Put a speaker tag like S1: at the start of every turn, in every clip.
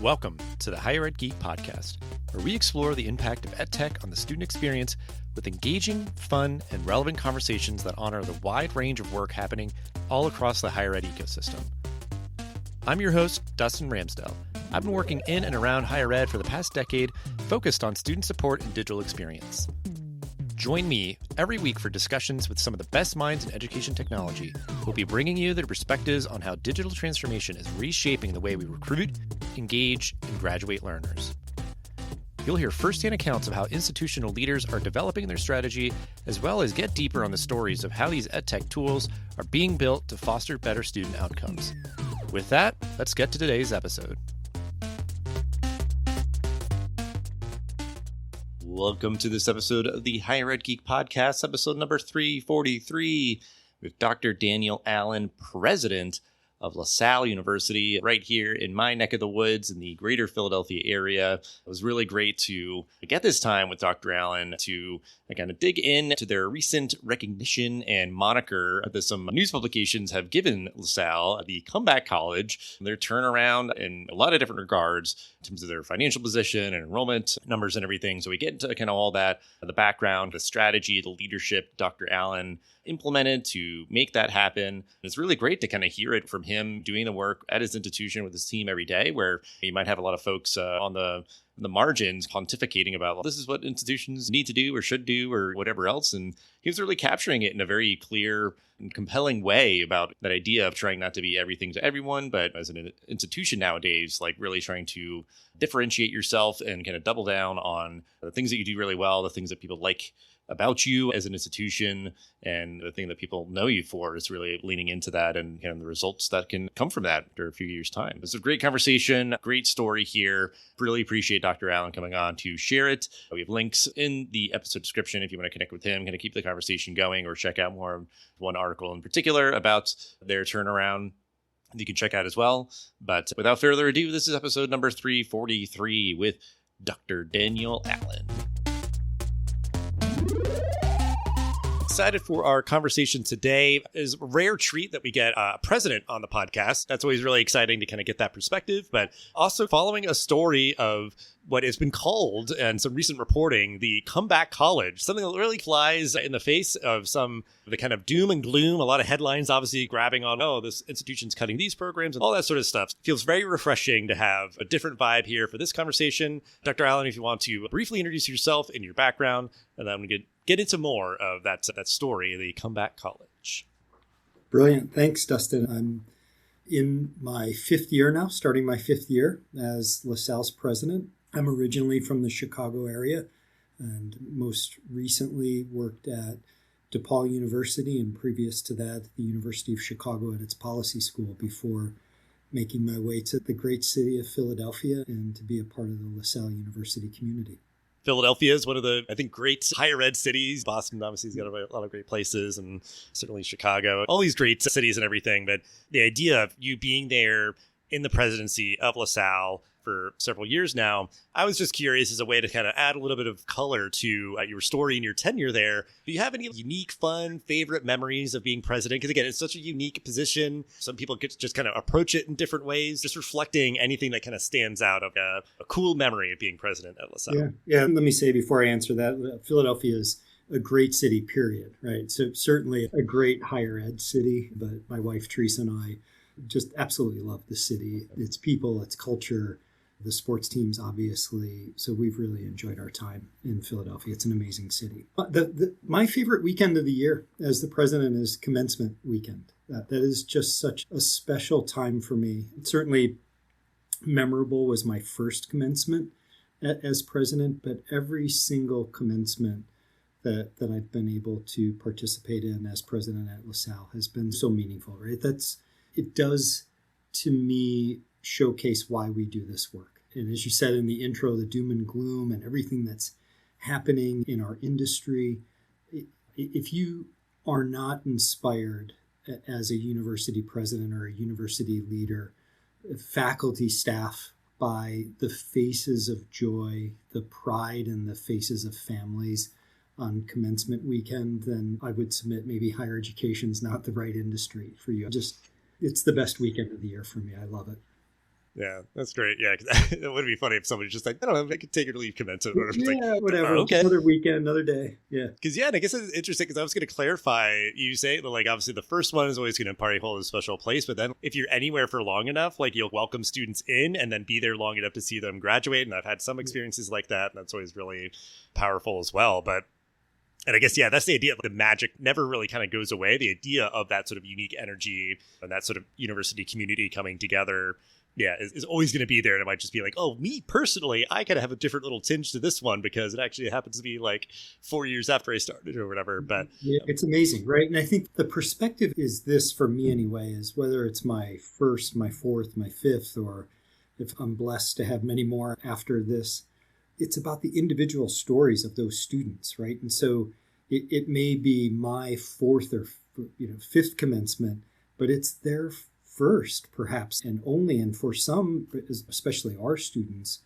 S1: Welcome to the Higher Ed Geek Podcast, where we explore the impact of EdTech on the student experience with engaging, fun, and relevant conversations that honor the wide range of work happening all across the higher ed ecosystem. I'm your host, Dustin Ramsdell. I've been working in and around higher ed for the past decade, focused on student support and digital experience. Join me every week for discussions with some of the best minds in education technology who will be bringing you their perspectives on how digital transformation is reshaping the way we recruit, engage, and graduate learners. You'll hear firsthand accounts of how institutional leaders are developing their strategy, as well as get deeper on the stories of how these EdTech tools are being built to foster better student outcomes. With that, let's get to today's episode. Welcome to this episode of the Higher Ed Geek Podcast, episode number 343, with Dr. Daniel Allen, president of Lasalle University, right here in my neck of the woods in the greater Philadelphia area. It was really great to get this time with Dr. Allen to kind of dig into their recent recognition and moniker that some news publications have given LaSalle, the comeback college, their turnaround in a lot of different regards in terms of their financial position and enrollment numbers and everything. So we get into kind of all that, the background, the strategy, the leadership Dr. Allen implemented to make that happen. It's really great to kind of hear it from him doing the work at his institution with his team every day, where you might have a lot of folks on the margins pontificating about, well, this is what institutions need to do or should do or whatever else. And he was really capturing it in a very clear and compelling way about that idea of trying not to be everything to everyone, but as an institution nowadays, like really trying to differentiate yourself and kind of double down on the things that you do really well, the things that people like about you as an institution, and the thing that people know you for is really leaning into that and the results that can come from that after a few years' time. It's a great conversation, great story here. Really appreciate Dr. Allen coming on to share it. We have links in the episode description if you want to connect with him, kind of keep the conversation going, or check out more of one article in particular about their turnaround you can check out as well. But without further ado, this is episode number 343 with Dr. Daniel Allen. Excited for our conversation today. It's a rare treat that we get a president on the podcast. That's always really exciting to kind of get that perspective, but also following a story of what has been called, and some recent reporting, the comeback college, something that really flies in the face of some of the kind of doom and gloom. A lot of headlines obviously grabbing on, oh, this institution's cutting these programs and all that sort of stuff. It feels very refreshing to have a different vibe here for this conversation. Dr. Allen, if you want to briefly introduce yourself and your background, and then I'm going to get into more of that story, the comeback college.
S2: Brilliant. Thanks, Dustin. I'm in my fifth year now, starting my fifth year as LaSalle's president. I'm originally from the Chicago area and most recently worked at DePaul University, and previous to that, the University of Chicago at its policy school, before making my way to the great city of Philadelphia and to be a part of the LaSalle University community.
S1: Philadelphia is one of the, I think, great higher ed cities. Boston obviously has got a lot of great places, and certainly Chicago, all these great cities and everything. But the idea of you being there in the presidency of LaSalle for several years now, I was just curious, as a way to kind of add a little bit of color to your story and your tenure there. Do you have any unique, fun, favorite memories of being president? Because again, it's such a unique position. Some people get just kind of approach it in different ways. Just reflecting anything that kind of stands out of a cool memory of being president at LaSalle.
S2: Yeah. Let me say before I answer that, Philadelphia is a great city, period, right? So certainly a great higher ed city, but my wife, Teresa, and I just absolutely love the city, its people, its culture, the sports teams, obviously. So we've really enjoyed our time in Philadelphia. It's an amazing city. My favorite weekend of the year as the president is commencement weekend. That is just such a special time for me. Certainly memorable was my first commencement as president, but every single commencement that I've been able to participate in as president at LaSalle has been so meaningful, right? It does, to me, showcase why we do this work. And as you said in the intro, the doom and gloom and everything that's happening in our industry, if you are not inspired as a university president or a university leader, faculty, staff, by the faces of joy, the pride in the faces of families on commencement weekend, then I would submit maybe higher education is not the right industry for you. It's the best weekend of the year for me. I love it.
S1: Yeah, that's great. Yeah, 'cause it would be funny if somebody's just like, I don't know, I could take it or leave commencement. Or it's
S2: Yeah,
S1: like,
S2: whatever.
S1: oh, okay.
S2: Another weekend, another day. Yeah.
S1: Because, yeah, and I guess it's interesting because I was going to clarify, you say that, like, obviously the first one is always going to probably hold a special place, but then if you're anywhere for long enough, like, you'll welcome students in and then be there long enough to see them graduate. And I've had some experiences like that, and that's always really powerful as well. But, and I guess, yeah, that's the idea. The magic never really kind of goes away. The idea of that sort of unique energy and that sort of university community coming together, yeah, is always going to be there. And it might just be like, oh, me personally, I kind of have a different little tinge to this one because it actually happens to be like 4 years after I started or whatever. But
S2: yeah, it's amazing, right? And I think the perspective is this for me anyway, is whether it's my first, my fourth, my fifth, or if I'm blessed to have many more after this, it's about the individual stories of those students, right? And so it may be my fourth or fifth commencement, but it's their first, perhaps, and only. And for some, especially our students,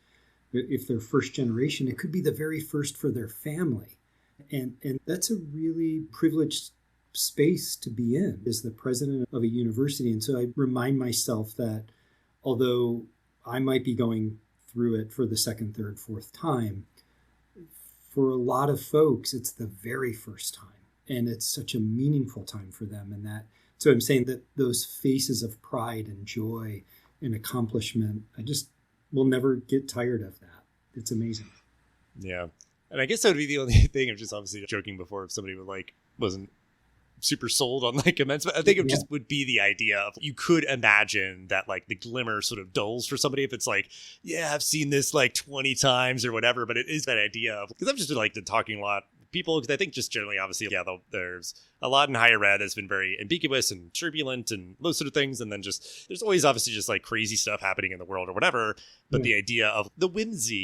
S2: if they're first generation, it could be the very first for their family. And that's a really privileged space to be in as the president of a university. And so I remind myself that although I might be going through it for the second, third, fourth time, for a lot of folks, it's the very first time. And it's such a meaningful time for them. And that, so I'm saying that those faces of pride and joy and accomplishment, I just will never get tired of that. It's amazing.
S1: Yeah. And I guess that would be the only thing. I'm just obviously joking before if somebody would wasn't super sold on commencement. I think it just would be the idea of, you could imagine that the glimmer sort of dulls for somebody if it's like, yeah, I've seen this 20 times or whatever, but it is that idea of, because I've just been talking a lot with people, because I think just generally, obviously, yeah, there's a lot in higher ed that's been very ambiguous and turbulent and those sort of things. And then just, there's always obviously just crazy stuff happening in the world or whatever. But the idea of the whimsy,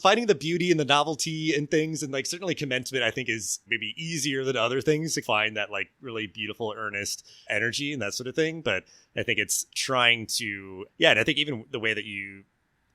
S1: finding the beauty and the novelty in things. And certainly commencement, I think, is maybe easier than other things to find that really beautiful, earnest energy and that sort of thing. But I think it's trying to, yeah. And I think even the way that you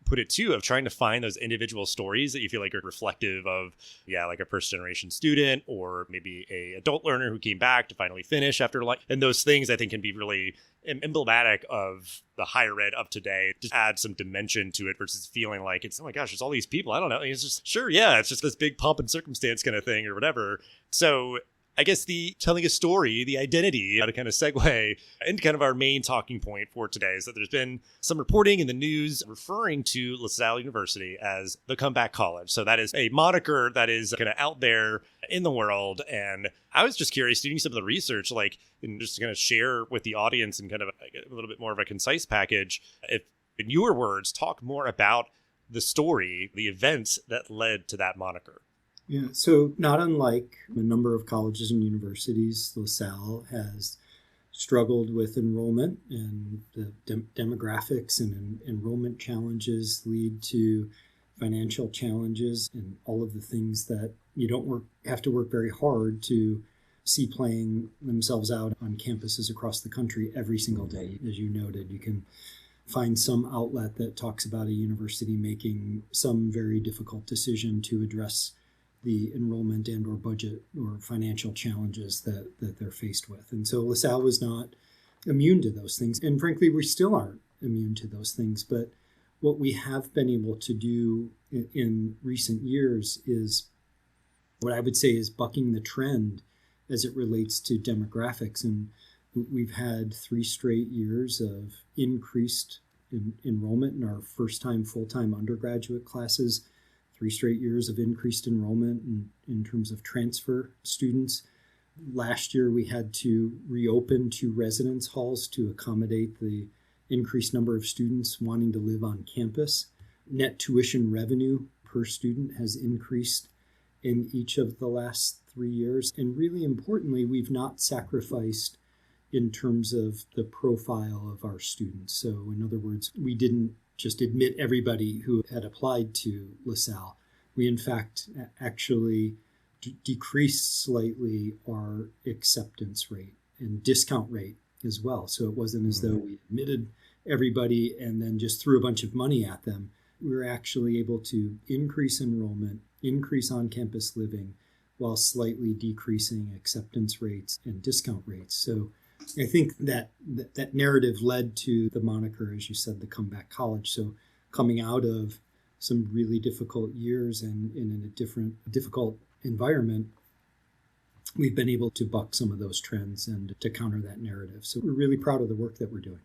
S1: put it too, of trying to find those individual stories that you feel like are reflective of, yeah, a first generation student or maybe a adult learner who came back to finally finish after and those things I think can be really emblematic of the higher ed of today. Just add some dimension to it versus feeling like it's, oh my gosh, there's all these people. I don't know. It's just, sure, yeah, it's just this big pomp and circumstance kind of thing or whatever. So I guess the telling a story, the identity, how to kind of segue into kind of our main talking point for today is that there's been some reporting in the news referring to LaSalle University as the comeback college. So that is a moniker that is kind of out there in the world. And I was just curious, doing some of the research, and just kind of share with the audience and kind of a little bit more of a concise package. If, in your words, talk more about the story, the events that led to that moniker.
S2: Yeah, so not unlike a number of colleges and universities, LaSalle has struggled with enrollment, and the demographics and enrollment challenges lead to financial challenges and all of the things that you don't have to work very hard to see playing themselves out on campuses across the country every single day. As you noted, you can find some outlet that talks about a university making some very difficult decision to address the enrollment and or budget or financial challenges that they're faced with. And so LaSalle was not immune to those things. And frankly, we still aren't immune to those things. But what we have been able to do in recent years is what I would say is bucking the trend as it relates to demographics. And we've had 3 straight years of increased enrollment in our first-time full-time undergraduate classes, 3 straight years of increased enrollment in terms of transfer students. Last year, we had to reopen 2 residence halls to accommodate the increased number of students wanting to live on campus. Net tuition revenue per student has increased in each of the last 3 years. And really importantly, we've not sacrificed in terms of the profile of our students. So in other words, we didn't just admit everybody who had applied to LaSalle. We, in fact, actually decreased slightly our acceptance rate and discount rate as well. So it wasn't as though we admitted everybody and then just threw a bunch of money at them. We were actually able to increase enrollment, increase on-campus living, while slightly decreasing acceptance rates and discount rates. So I think that narrative led to the moniker, as you said, the comeback college. So coming out of some really difficult years and in a difficult environment, we've been able to buck some of those trends and to counter that narrative. So we're really proud of the work that we're doing.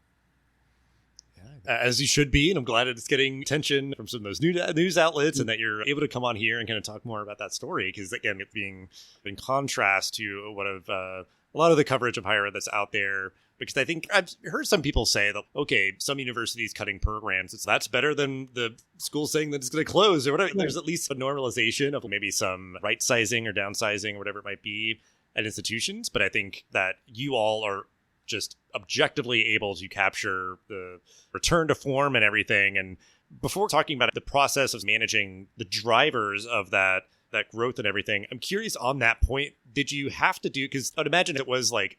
S1: As you should be, and I'm glad it's getting attention from some of those news outlets, and that you're able to come on here and kind of talk more about that story. Because again, it's being in contrast to a lot of the coverage of higher ed that's out there. Because I think I've heard some people say that, okay, some universities cutting programs, that's better than the school saying that it's going to close or whatever. Right. There's at least a normalization of maybe some right sizing or downsizing or whatever it might be at institutions. But I think that you all are just objectively able to capture the return to form and everything. And before talking about the process of managing the drivers of that growth and everything, I'm curious on that point, did you have to do, because I'd imagine it was like,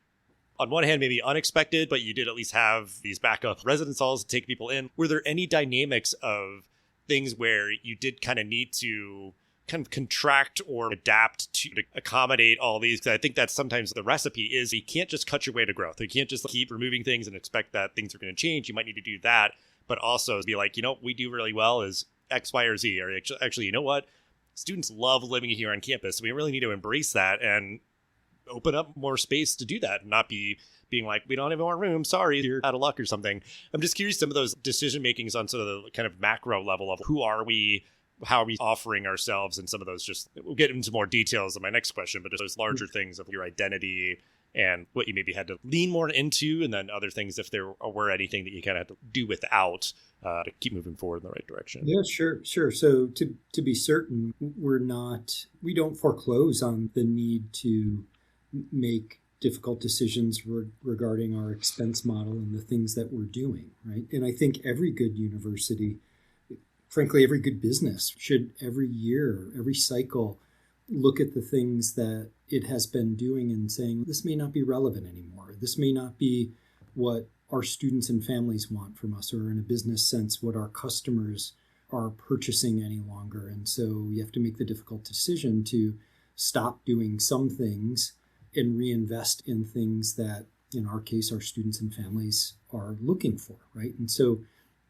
S1: on one hand, maybe unexpected, but you did at least have these backup residence halls to take people in. Were there any dynamics of things where you did kind of need to kind of contract or adapt to accommodate all these? Because I think that's sometimes the recipe is you can't just cut your way to growth. You can't just keep removing things and expect that things are going to change. You might need to do that, but also be like, we do really well is X, Y, or Z. Or actually, you know what? Students love living here on campus. So we really need to embrace that and open up more space to do that and not being like, we don't have more room. Sorry, you're out of luck or something. I'm just curious, some of those decision makings on sort of the kind of macro level of who are we, how are we offering ourselves, and some of those just, we'll get into more details in my next question, but those larger things of your identity and what you maybe had to lean more into, and then other things if there were anything that you kind of had to do without to keep moving forward in the right direction.
S2: Yeah, sure. So to be certain, we don't foreclose on the need to make difficult decisions regarding our expense model and the things that we're doing, right? And I think every good university, frankly, every good business should every year, every cycle, look at the things that it has been doing and saying, this may not be relevant anymore. This may not be what our students and families want from us, or in a business sense, what our customers are purchasing any longer. And so you have to make the difficult decision to stop doing some things and reinvest in things that, in our case, our students and families are looking for, right? And so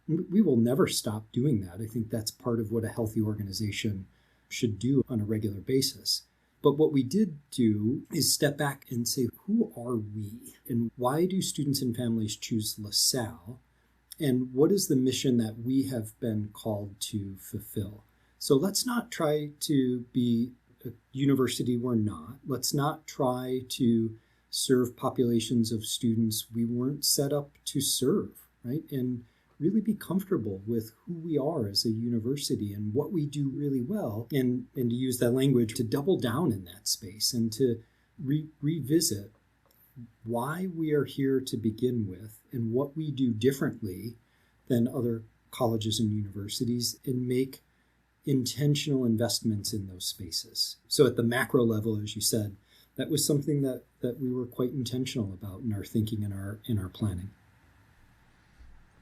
S2: we will never stop doing that. I think that's part of what a healthy organization should do on a regular basis. But what we did do is step back and say, who are we? And why do students and families choose LaSalle? And what is the mission that we have been called to fulfill? So let's not try to be a university we're not. Let's not try to serve populations of students we weren't set up to serve, right? And really be comfortable with who we are as a university and what we do really well, and to use that language, to double down in that space and to revisit why we are here to begin with and what we do differently than other colleges and universities, and make intentional investments in those spaces. So at the macro level, as you said, that was something that we were quite intentional about in our thinking and our planning.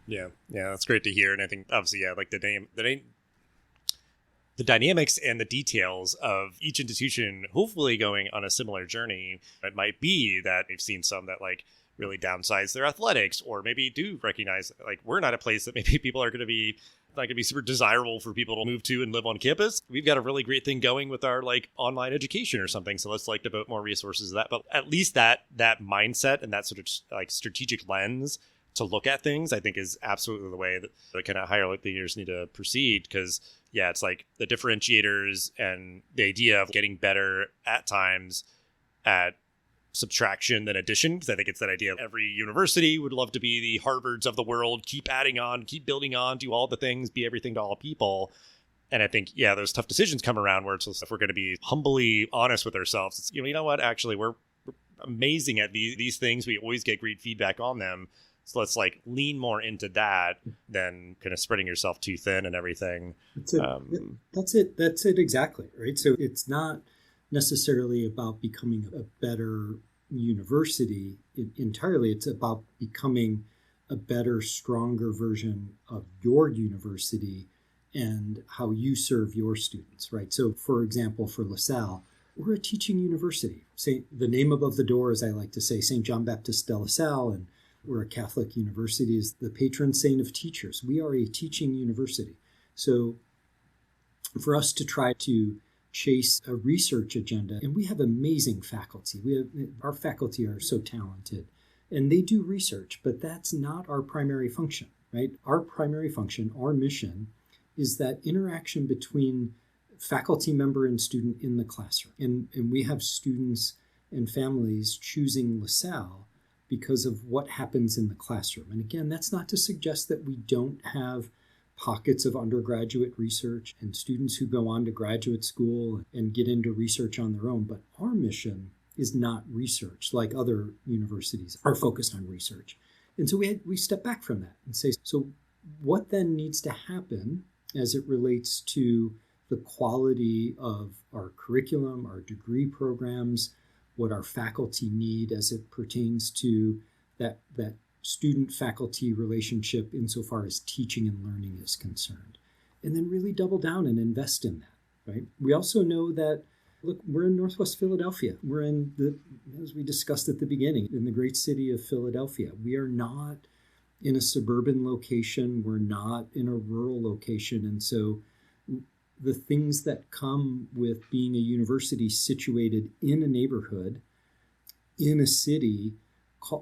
S1: Yeah, that's great to hear. And I think obviously, like the dynamics and the details of each institution hopefully going on a similar journey. It might be that we've seen some that like really downsize their athletics, or maybe do recognize like we're not a place that maybe people are going to be not going to be super desirable for people to move to and live on campus. We've got a really great thing going with our like online education or something. So let's like devote more resources to that. But at least that mindset and that sort of like strategic lens to look at things, I think, is absolutely the way that the kind of higher leaders need to proceed. Because it's like the differentiators and the idea of getting better at times at subtraction than addition. Because I think it's that idea of every university would love to be the Harvards of the world, keep adding on, keep building on, do all the things, be everything to all people. And I think, those tough decisions come around where it's just, if we're going to be humbly honest with ourselves, it's, you know what, actually, we're amazing at these things. We always get great feedback on them. So let's like lean more into that than kind of spreading yourself too thin and everything.
S2: That's it exactly, right? So it's not necessarily about becoming a better university entirely. It's about becoming a better, stronger version of your university and how you serve your students, right? So for example, for LaSalle, we're a teaching university. The name above the door, as I like to say, St. John Baptist de Lasalle, and we're a Catholic university, is the patron saint of teachers. We are a teaching university. So for us to try to chase a research agenda, and we have amazing faculty. Our faculty are so talented, and they do research, but that's not our primary function, right? Our primary function, our mission, is that interaction between faculty member and student in the classroom. And we have students and families choosing LaSalle because of what happens in the classroom. And again, that's not to suggest that we don't have pockets of undergraduate research and students who go on to graduate school and get into research on their own. But our mission is not research like other universities are focused on research. And so we step back from that and say, so what then needs to happen as it relates to the quality of our curriculum, our degree programs, what our faculty need as it pertains to that student-faculty relationship insofar as teaching and learning is concerned. And then really double down and invest in that, right? We also know that, look, we're in Northwest Philadelphia. We're in as we discussed at the beginning, in the great city of Philadelphia. We are not in a suburban location. We're not in a rural location. And so the things that come with being a university situated in a neighborhood, in a city,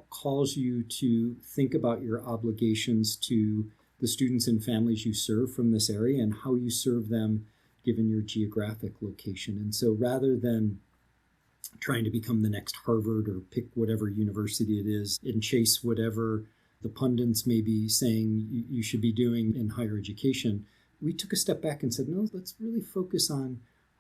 S2: calls you to think about your obligations to the students and families you serve from this area and how you serve them given your geographic location. And so rather than trying to become the next Harvard or pick whatever university it is and chase whatever the pundits may be saying you should be doing in higher education, we took a step back and said, no, let's really focus on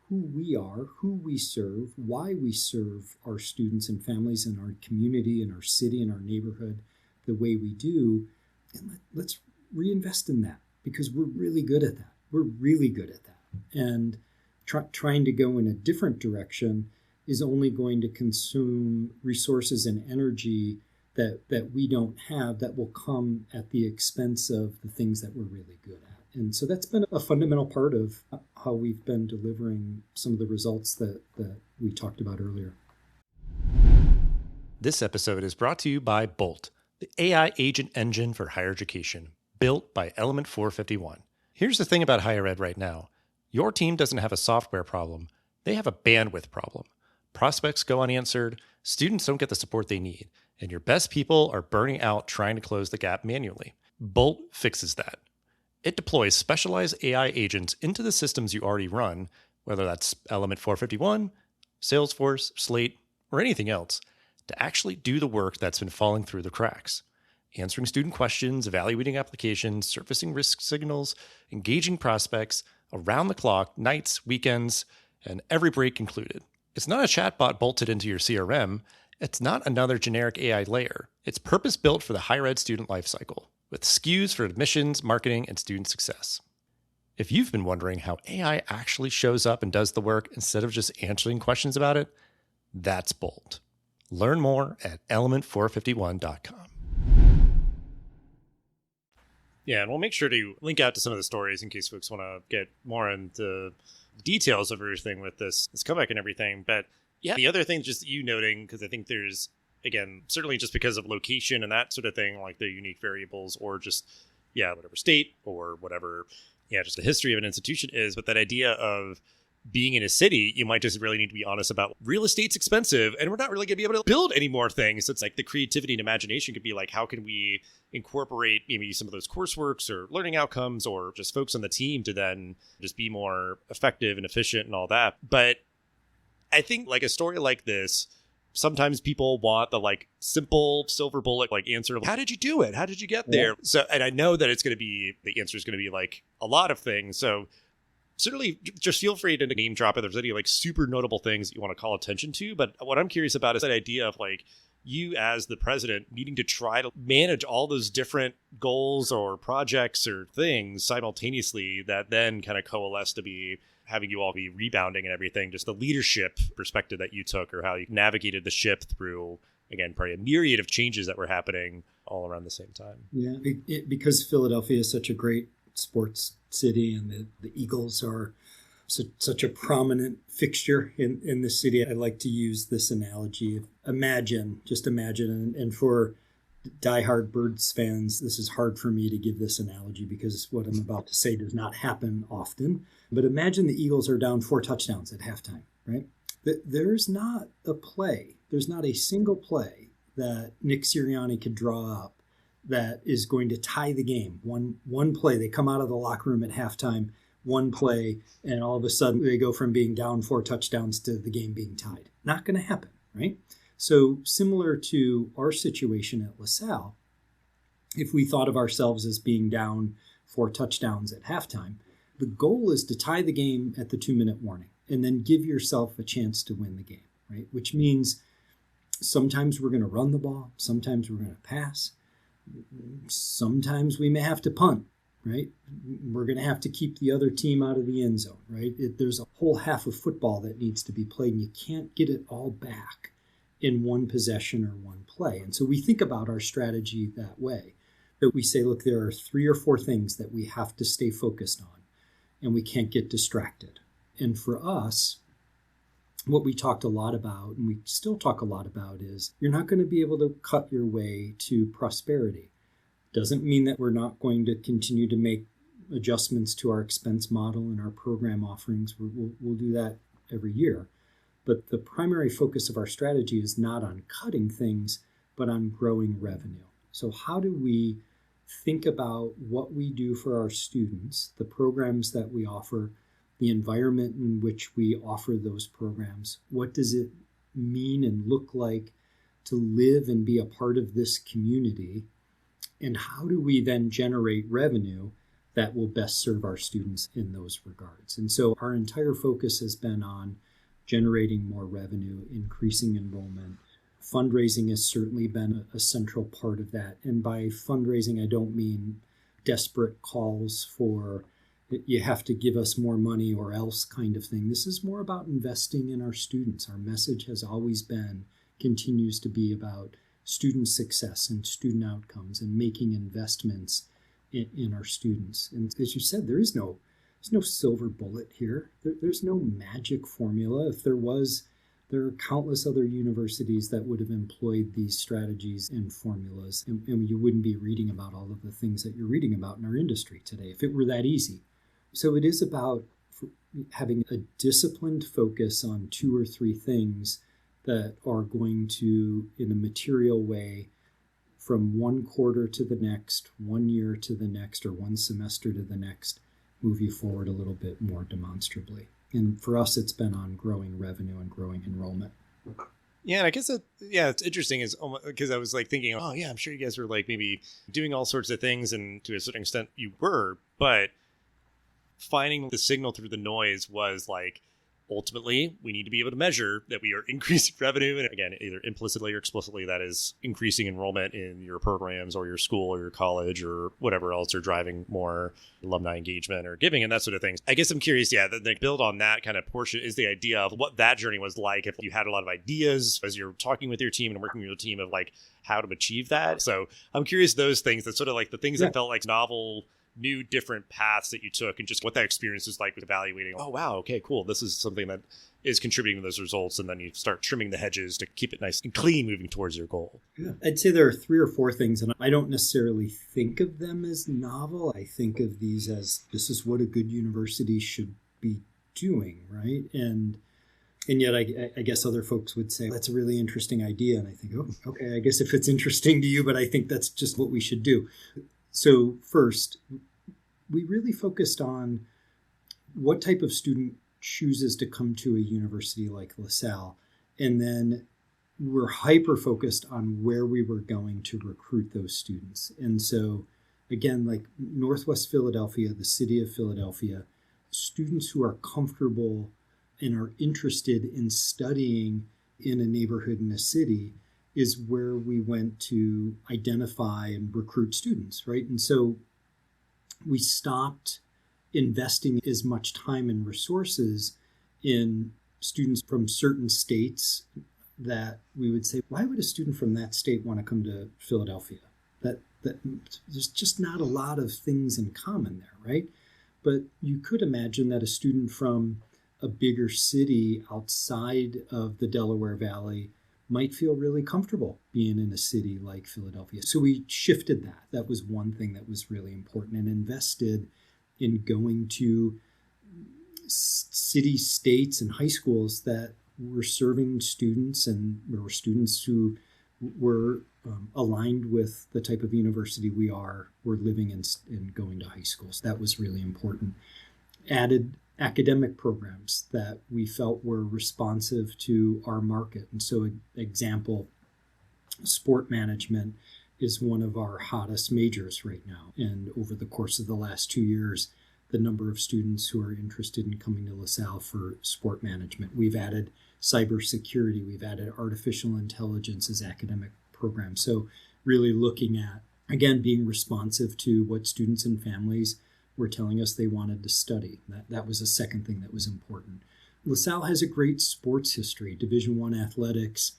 S2: who we are, who we serve, why we serve our students and families in our community and our city and our neighborhood the way we do. And let's reinvest in that because we're really good at that. We're really good at that. And trying to go in a different direction is only going to consume resources and energy that we don't have that will come at the expense of the things that we're really good at. And so that's been a fundamental part of how we've been delivering some of the results that we talked about earlier.
S1: This episode is brought to you by Bolt, the AI agent engine for higher education, built by Element 451. Here's the thing about higher ed right now. Your team doesn't have a software problem. They have a bandwidth problem. Prospects go unanswered, students don't get the support they need, and your best people are burning out trying to close the gap manually. Bolt fixes that. It deploys specialized AI agents into the systems you already run, whether that's Element 451, Salesforce, Slate, or anything else, to actually do the work that's been falling through the cracks. Answering student questions, evaluating applications, surfacing risk signals, engaging prospects, around the clock, nights, weekends, and every break included. It's not a chatbot bolted into your CRM. It's not another generic AI layer. It's purpose-built for the higher ed student lifecycle, with SKUs for admissions, marketing, and student success. If you've been wondering how AI actually shows up and does the work instead of just answering questions about it, that's Bolt. Learn more at element451.com. Yeah, and we'll make sure to link out to some of the stories in case folks want to get more into the details of everything with this comeback and everything. But yeah, the other thing, just you noting, because I think there's, again, certainly just because of location and that sort of thing, like the unique variables or just, whatever state or whatever, just the history of an institution is. But that idea of being in a city, you might just really need to be honest about real estate's expensive and we're not really going to be able to build any more things. So it's like the creativity and imagination could be like, how can we incorporate maybe some of those courseworks or learning outcomes or just folks on the team to then just be more effective and efficient and all that. But I think like a story like this, sometimes people want the like simple silver bullet like answer of how did you do it? How did you get there? Yeah. So, and I know that the answer is going to be like a lot of things. So certainly just feel free to name drop if there's any like super notable things that you want to call attention to. But what I'm curious about is that idea of like you as the president needing to try to manage all those different goals or projects or things simultaneously that then kind of coalesce to be having you all be rebounding and everything, just the leadership perspective that you took or how you navigated the ship through, again, probably a myriad of changes that were happening all around the same time.
S2: Yeah, because Philadelphia is such a great sports city and the Eagles are such a prominent fixture in the city. I like to use this analogy. Just imagine, and for diehard Birds fans, this is hard for me to give this analogy because what I'm about to say does not happen often. But imagine the Eagles are down 4 touchdowns at halftime, right? There's not a single play that Nick Sirianni could draw up that is going to tie the game. One play, they come out of the locker room at halftime, one play, and all of a sudden they go from being down 4 touchdowns to the game being tied. Not going to happen, right? So similar to our situation at LaSalle, if we thought of ourselves as being down 4 touchdowns at halftime, the goal is to tie the game at the 2-minute warning and then give yourself a chance to win the game, right? Which means sometimes we're going to run the ball, sometimes we're going to pass, sometimes we may have to punt, right? We're going to have to keep the other team out of the end zone, right? There's a whole half of football that needs to be played, and you can't get it all back in one possession or one play. And so we think about our strategy that way, that we say, look, there are 3 or 4 things that we have to stay focused on, and we can't get distracted. And for us, what we talked a lot about, and we still talk a lot about, is you're not going to be able to cut your way to prosperity. Doesn't mean that we're not going to continue to make adjustments to our expense model and our program offerings. We'll do that every year. But the primary focus of our strategy is not on cutting things, but on growing revenue. So how do we think about what we do for our students, the programs that we offer, the environment in which we offer those programs? What does it mean and look like to live and be a part of this community? And how do we then generate revenue that will best serve our students in those regards? And so our entire focus has been on generating more revenue, increasing enrollment. Fundraising has certainly been a central part of that. And by fundraising, I don't mean desperate calls for you have to give us more money or else kind of thing. This is more about investing in our students. Our message has always been, continues to be about student success and student outcomes and making investments in our students. And as you said, there's no silver bullet here. There's no magic formula. If there was, there are countless other universities that would have employed these strategies and formulas, and you wouldn't be reading about all of the things that you're reading about in our industry today if it were that easy. So it is about having a disciplined focus on 2 or 3 things that are going to, in a material way, from one quarter to the next, 1 year to the next, or one semester to the next, move you forward a little bit more demonstrably. And for us, it's been on growing revenue and growing enrollment.
S1: Yeah, and I guess it's interesting is because I was like thinking, oh yeah, I'm sure you guys were like maybe doing all sorts of things, and to a certain extent you were, but finding the signal through the noise was like, ultimately, we need to be able to measure that we are increasing revenue. And again, either implicitly or explicitly, that is increasing enrollment in your programs or your school or your college or whatever else, or driving more alumni engagement or giving and that sort of things. I guess I'm curious, that build on that kind of portion is the idea of what that journey was like. If you had a lot of ideas as you're talking with your team and working with your team of like how to achieve that. So I'm curious, those things that sort of like the things that felt like novel, new, different paths that you took, and just what that experience was like with evaluating, oh wow, okay, cool, this is something that is contributing to those results, and then you start trimming the hedges to keep it nice and clean moving towards your goal.
S2: Yeah. I'd say there are 3 or 4 things, and I don't necessarily think of them as novel. I think of these as, this is what a good university should be doing, right? And yet I guess other folks would say, that's a really interesting idea, and I think, oh, okay, I guess if it's interesting to you, but I think that's just what we should do. So first, we really focused on what type of student chooses to come to a university like LaSalle. And then we're hyper-focused on where we were going to recruit those students. And so, again, like Northwest Philadelphia, the city of Philadelphia, students who are comfortable and are interested in studying in a neighborhood in a city is where we went to identify and recruit students, right? And so we stopped investing as much time and resources in students from certain states that we would say, why would a student from that state want to come to Philadelphia? That there's just not a lot of things in common there, right? But you could imagine that a student from a bigger city outside of the Delaware Valley might feel really comfortable being in a city like Philadelphia. So we shifted that. That was one thing that was really important, and invested in going to cities, states, and high schools that were serving students, and there were students who were aligned with the type of university we're living in and going to high schools. That was really important. Added academic programs that we felt were responsive to our market. And so, example, sport management is one of our hottest majors right now. And over the course of the last 2 years, the number of students who are interested in coming to LaSalle for sport management. We've added cybersecurity. We've added artificial intelligence as academic programs. So really looking at, again, being responsive to what students and families were telling us they wanted to study. That was a second thing that was important. LaSalle has a great sports history, Division I athletics,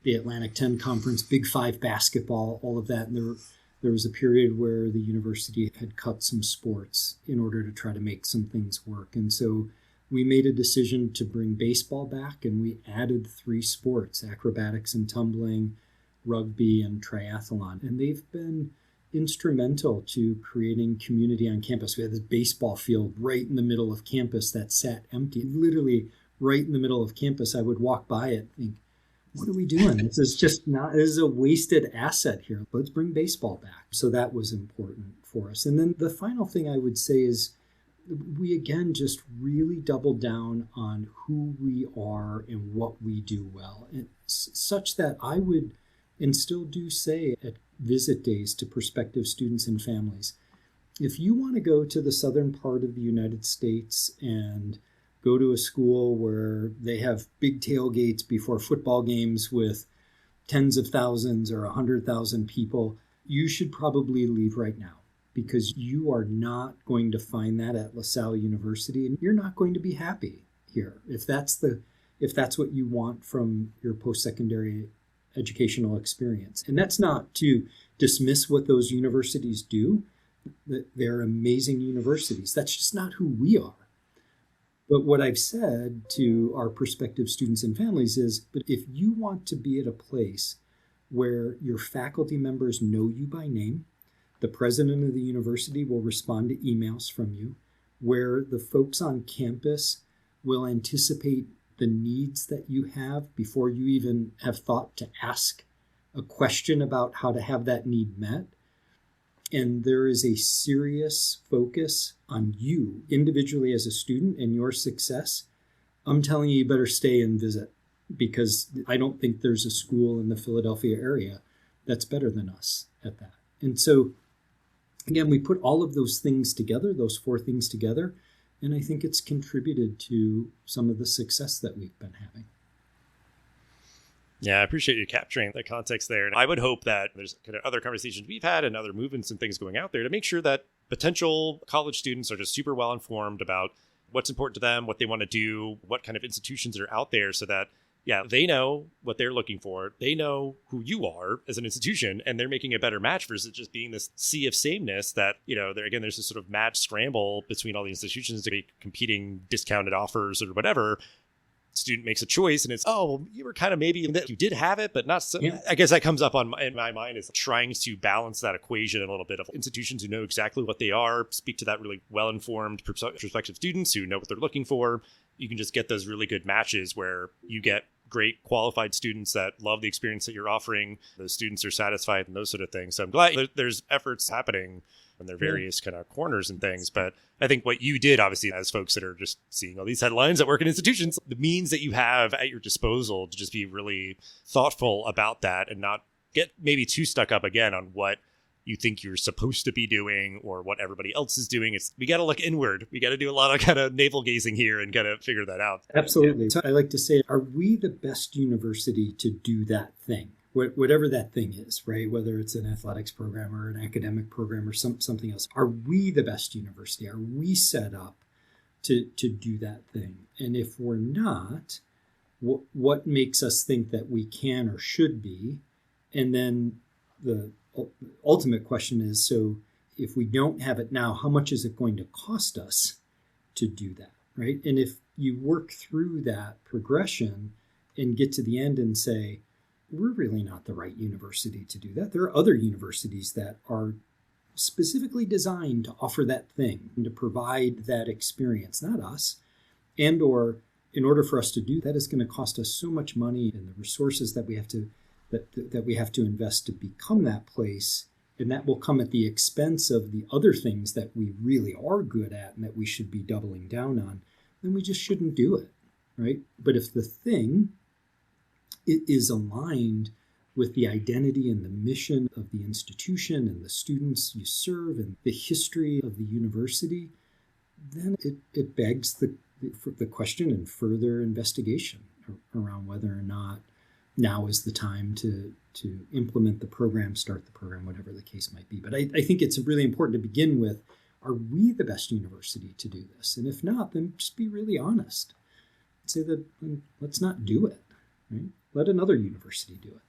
S2: the Atlantic 10 Conference, Big Five basketball, all of that. And there was a period where the university had cut some sports in order to try to make some things work. And so we made a decision to bring baseball back, and we added 3 sports, acrobatics and tumbling, rugby, and triathlon. And they've been instrumental to creating community on campus. We had this baseball field right in the middle of campus that sat empty. Literally right in the middle of campus, I would walk by it and think, what are we doing? This is a wasted asset here. Let's bring baseball back. So that was important for us. And then the final thing I would say is we, again, just really doubled down on who we are and what we do well. And such that I would, and still do say at visit days to prospective students and families, if you want to go to the southern part of the United States and go to a school where they have big tailgates before football games with tens of thousands or 100,000 people, you should probably leave right now, because you are not going to find that at LaSalle University, and you're not going to be happy here if that's what you want from your post-secondary educational experience. And that's not to dismiss what those universities do. They're amazing universities. That's just not who we are. But what I've said to our prospective students and families is, but if you want to be at a place where your faculty members know you by name, the president of the university will respond to emails from you, where the folks on campus will anticipate the needs that you have before you even have thought to ask a question about how to have that need met. And there is a serious focus on you individually as a student and your success. I'm telling you, you better stay and visit, because I don't think there's a school in the Philadelphia area that's better than us at that. And so, again, we put all of those things together, those 4 things together, and I think it's contributed to some of the success that we've been having.
S1: Yeah, I appreciate you capturing the context there. And I would hope that there's kind of other conversations we've had and other movements and things going out there to make sure that potential college students are just super well informed about what's important to them, what they want to do, what kind of institutions are out there, so that, yeah, they know what they're looking for. They know who you are as an institution, and they're making a better match versus just being this sea of sameness that, there's this sort of mad scramble between all the institutions to be competing discounted offers or whatever. Student makes a choice and it's, you were kind of maybe you did have it, but not so. Yeah. I guess that comes up in my mind is trying to balance that equation a little bit of institutions who know exactly what they are, speak to that really well-informed prospective students who know what they're looking for. You can just get those really good matches where you get great qualified students that love the experience that you're offering. Those students are satisfied and those sort of things. So I'm glad there's efforts happening in their various kind of corners and things. But I think what you did, obviously, as folks that are just seeing all these headlines that work in institutions, the means that you have at your disposal to just be really thoughtful about that and not get maybe too stuck up again on what you think you're supposed to be doing or what everybody else is doing. We got to look inward. We got to do a lot of kind of navel gazing here and kind of figure that out.
S2: Absolutely. So I like to say, are we the best university to do that thing? Whatever that thing is, right? Whether it's an athletics program or an academic program or something else. Are we the best university? Are we set up to do that thing? And if we're not, what makes us think that we can or should be? And then the ultimate question is, so if we don't have it now, how much is it going to cost us to do that, right? And if you work through that progression and get to the end and say, we're really not the right university to do that. There are other universities that are specifically designed to offer that thing and to provide that experience, not us. And or in order for us to do that, is going to cost us so much money and the resources that we have to invest to become that place. And that will come at the expense of the other things that we really are good at and that we should be doubling down on. Then we just shouldn't do it, right? But if the thing it is aligned with the identity and the mission of the institution and the students you serve and the history of the university, then it begs the question and further investigation around whether or not now is the time to implement the program, start the program, whatever the case might be. But I think it's really important to begin with, are we the best university to do this? And if not, then just be really honest. Say that let's not do it, right? Let another university do it.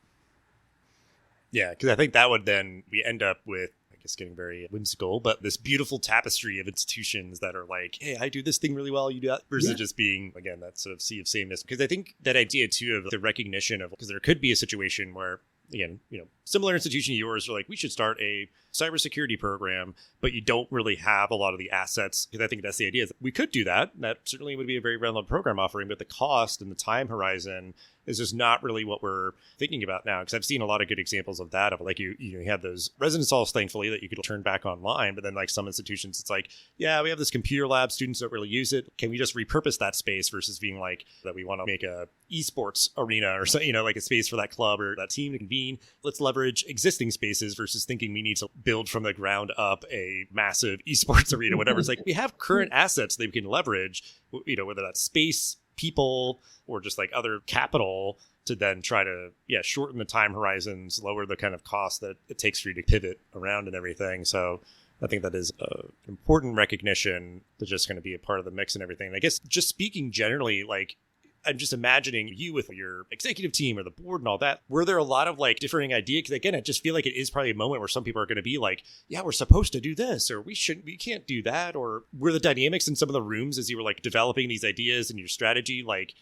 S1: Yeah, because I think that would then we end up with, I guess, getting very whimsical, but this beautiful tapestry of institutions that are like, hey, I do this thing really well, you do that, versus just being, again, that sort of sea of sameness. Because I think that idea, too, of the recognition of, because there could be a situation where, again, similar institution to yours are like, we should start a cybersecurity program, but you don't really have a lot of the assets. Because I think that's the idea. Is we could do that. That certainly would be a very relevant program offering, but the cost and the time horizon is just not really what we're thinking about now. Because I've seen a lot of good examples of that, of like you had those residence halls, thankfully, that you could turn back online. But then like some institutions, it's like, yeah, we have this computer lab, students don't really use it. Can we just repurpose that space versus being like that we want to make a esports arena or something, like a space for that club or that team to convene. Let's leverage existing spaces versus thinking we need to build from the ground up a massive esports arena, whatever. It's like we have current assets that we can leverage, whether that's space, people, or just like other capital to then try to, shorten the time horizons, lower the kind of cost that it takes for you to pivot around and everything. So I think that is an important recognition that's just going to be a part of the mix and everything. And I guess just speaking generally, like, I'm just imagining you with your executive team or the board and all that. Were there a lot of like differing ideas? Because again, I just feel like it is probably a moment where some people are going to be like, yeah, we're supposed to do this, or we can't do that. Or were the dynamics in some of the rooms as you were like developing these ideas and your strategy, like,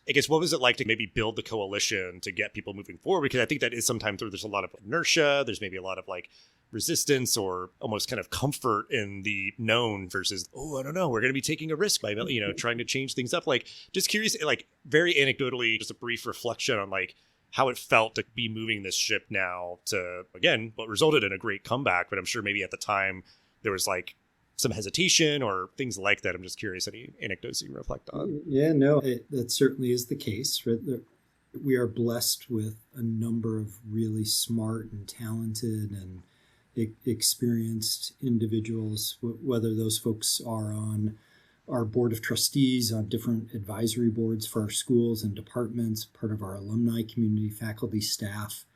S1: I guess, what was it like to maybe build the coalition to get people moving forward? Because I think that is sometimes where there's a lot of inertia. There's maybe a lot of like resistance or almost kind of comfort in the known versus, I don't know, we're going to be taking a risk by, trying to change things up. Like, just curious, like very anecdotally, just a brief reflection on like how it felt to be moving this ship now to, again, what resulted in a great comeback. But I'm sure maybe at the time there was like some hesitation or things like that. I'm just curious, any anecdotes you reflect on?
S2: Yeah, no, that certainly is the case. Right? We are blessed with a number of really smart and talented and experienced individuals, whether those folks are on our board of trustees, on different advisory boards for our schools and departments, part of our alumni community, faculty, staff,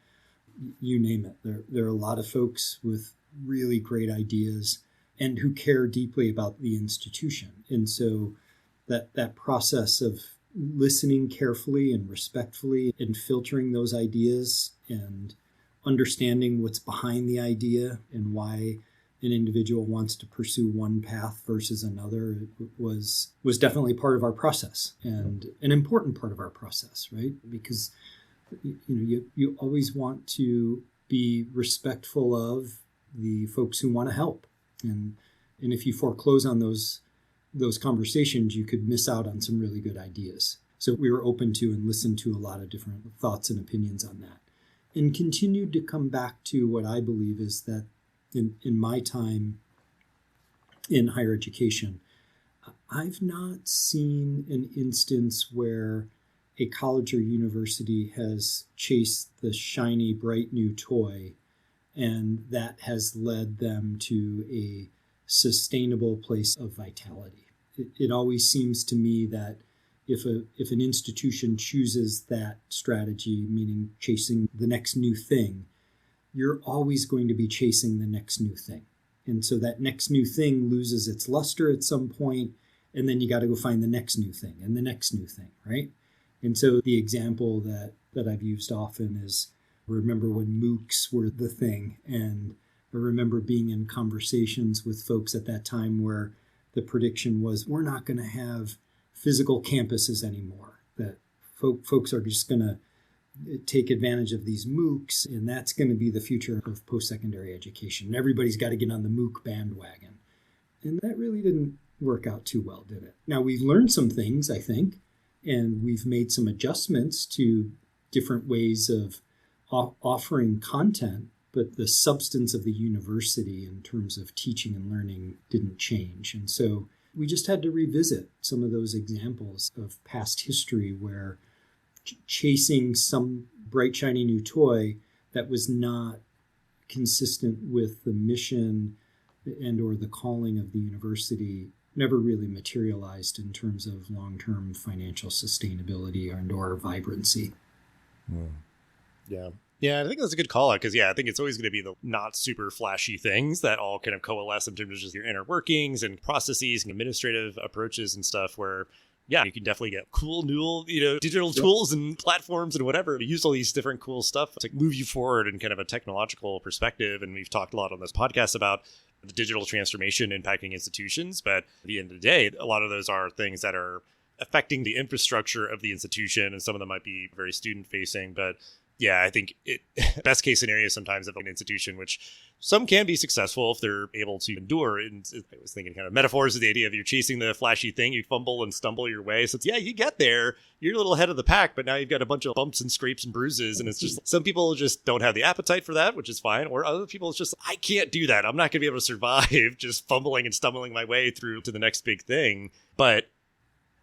S2: you name it. There are a lot of folks with really great ideas and who care deeply about the institution. And so that process of listening carefully and respectfully and filtering those ideas and understanding what's behind the idea and why an individual wants to pursue one path versus another was definitely part of our process and an important part of our process, right? Because you always want to be respectful of the folks who want to help. And if you foreclose on those conversations, you could miss out on some really good ideas. So we were open to and listened to a lot of different thoughts and opinions on that. And continued to come back to what I believe is that in my time in higher education, I've not seen an instance where a college or university has chased the shiny, bright new toy, and that has led them to a sustainable place of vitality. It always seems to me that if an institution chooses that strategy, meaning chasing the next new thing, you're always going to be chasing the next new thing. And so that next new thing loses its luster at some point, and then you got to go find the next new thing and the next new thing, right? And so the example that I've used often is, remember when MOOCs were the thing, and I remember being in conversations with folks at that time where the prediction was, we're not going to have physical campuses anymore, that folks are just going to take advantage of these MOOCs, and that's going to be the future of post-secondary education. Everybody's got to get on the MOOC bandwagon. And that really didn't work out too well, did it? Now, we've learned some things, I think, and we've made some adjustments to different ways of offering content, but the substance of the university in terms of teaching and learning didn't change. And so we just had to revisit some of those examples of past history where chasing some bright, shiny new toy that was not consistent with the mission and or the calling of the university never really materialized in terms of long-term financial sustainability and or vibrancy.
S1: Yeah. Yeah, I think that's a good call out because, I think it's always going to be the not super flashy things that all kind of coalesce in terms of just your inner workings and processes and administrative approaches and stuff where, you can definitely get cool new, digital tools and platforms and whatever to use all these different cool stuff to move you forward in kind of a technological perspective. And we've talked a lot on this podcast about the digital transformation impacting institutions. But at the end of the day, a lot of those are things that are affecting the infrastructure of the institution. And some of them might be very student facing. But I think best case scenario sometimes of an institution, which some can be successful if they're able to endure. And I was thinking kind of metaphors of the idea of you're chasing the flashy thing, you fumble and stumble your way. So you get there, you're a little ahead of the pack, but now you've got a bunch of bumps and scrapes and bruises. And it's just some people just don't have the appetite for that, which is fine. Or other people, it's just, I can't do that. I'm not going to be able to survive just fumbling and stumbling my way through to the next big thing. But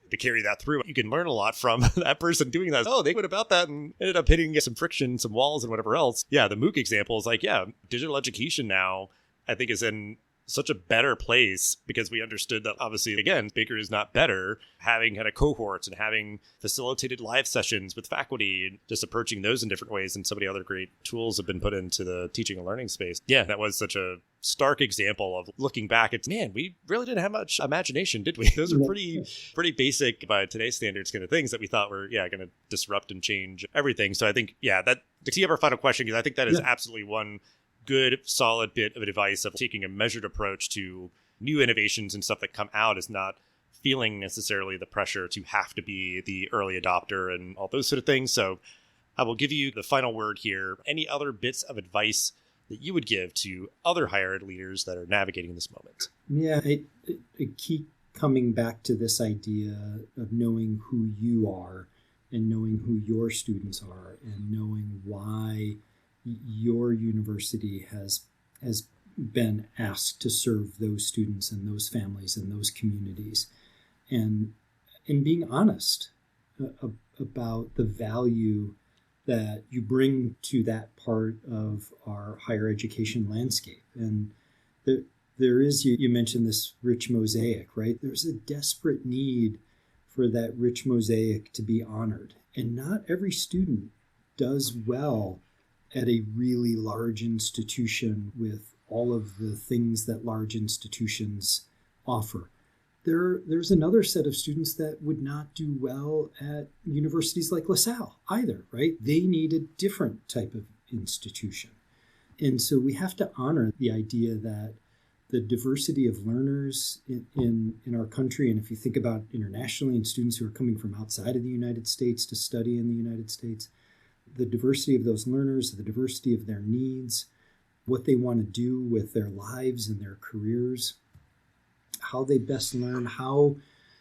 S1: to carry that through, you can learn a lot from that person doing that. Oh, they went about that and ended up hitting some friction, some walls and whatever else. Yeah, the MOOC example is like, digital education now, I think, is in such a better place because we understood that obviously, again, bigger is not better. Having kind of cohorts and having facilitated live sessions with faculty and just approaching those in different ways. And so many other great tools have been put into the teaching and learning space. Yeah, that was such a stark example of looking back. It's, man, we really didn't have much imagination, did we? Those are pretty basic by today's standards kind of things that we thought were, going to disrupt and change everything. So I think, that to tee up our final question, because I think that is absolutely one good, solid bit of advice of taking a measured approach to new innovations and stuff that come out is not feeling necessarily the pressure to have to be the early adopter and all those sort of things. So I will give you the final word here. Any other bits of advice that you would give to other higher ed leaders that are navigating this moment?
S2: Yeah, I keep coming back to this idea of knowing who you are and knowing who your students are and knowing why your university has been asked to serve those students and those families and those communities, and being honest about the value that you bring to that part of our higher education landscape. And there is, you mentioned this rich mosaic, right? There's a desperate need for that rich mosaic to be honored. And not every student does well at a really large institution with all of the things that large institutions offer. There's another set of students that would not do well at universities like Lasalle either, right? They need a different type of institution. And so we have to honor the idea that the diversity of learners in our country, and if you think about internationally and students who are coming from outside of the United States to study in the United States, the diversity of those learners, the diversity of their needs, what they want to do with their lives and their careers, how they best learn,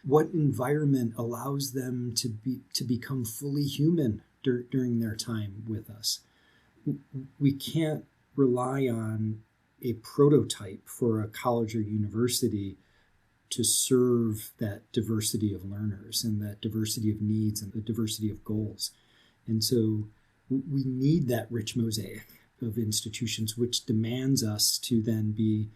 S2: what environment allows them to become fully human during their time with us. We can't rely on a prototype for a college or university to serve that diversity of learners and that diversity of needs and the diversity of goals. And so we need that rich mosaic of institutions, which demands us to then be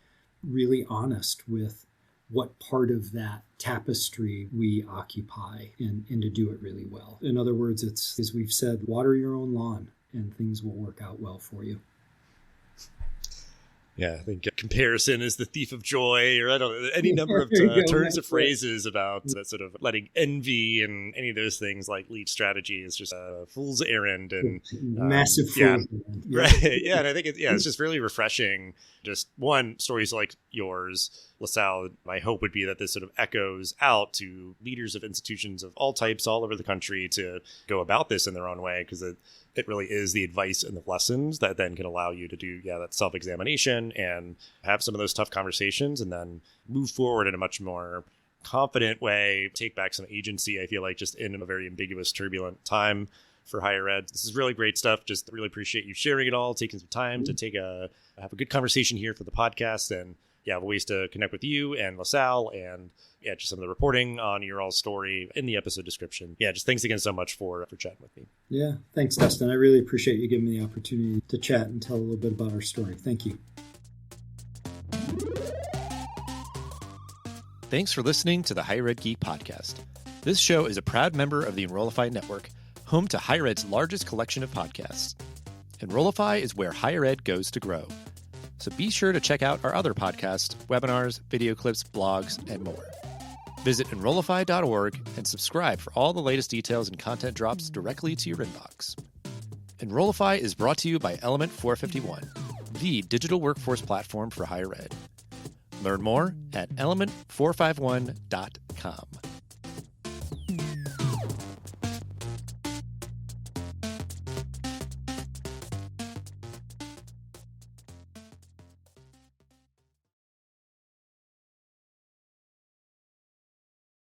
S2: really honest with what part of that tapestry we occupy and to do it really well. In other words, it's, as we've said, water your own lawn and things will work out well for you.
S1: Yeah, I think comparison is the thief of joy, or I don't know, any number of turns of phrases about that sort of letting envy and any of those things like lead strategy is just a fool's errand and
S2: massive fool's errand.
S1: Right. Yeah, and I think it's just really refreshing. Just one, stories like yours, LaSalle, my hope would be that this sort of echoes out to leaders of institutions of all types all over the country to go about this in their own way, because it really is the advice and the lessons that then can allow you to do that self-examination and have some of those tough conversations and then move forward in a much more confident way, take back some agency, I feel like, just in a very ambiguous, turbulent time for higher ed. This is really great stuff. Just really appreciate you sharing it all, taking some time to have a good conversation here for the podcast, and ways to connect with you and LaSalle, and just some of the reporting on your all story in the episode description. Just thanks again so much for chatting with me.
S2: Yeah, thanks, Dustin. I really appreciate you giving me the opportunity to chat and tell a little bit about our story. Thank you.
S1: Thanks for listening to the Higher Ed Geek podcast. This show is a proud member of the Enrollify Network, home to Higher Ed's largest collection of podcasts. Enrollify is where higher ed goes to grow. So be sure to check out our other podcasts, webinars, video clips, blogs, and more. Visit enrollify.org and subscribe for all the latest details and content drops directly to your inbox. Enrollify is brought to you by Element 451, the digital workforce platform for higher ed. Learn more at element451.com.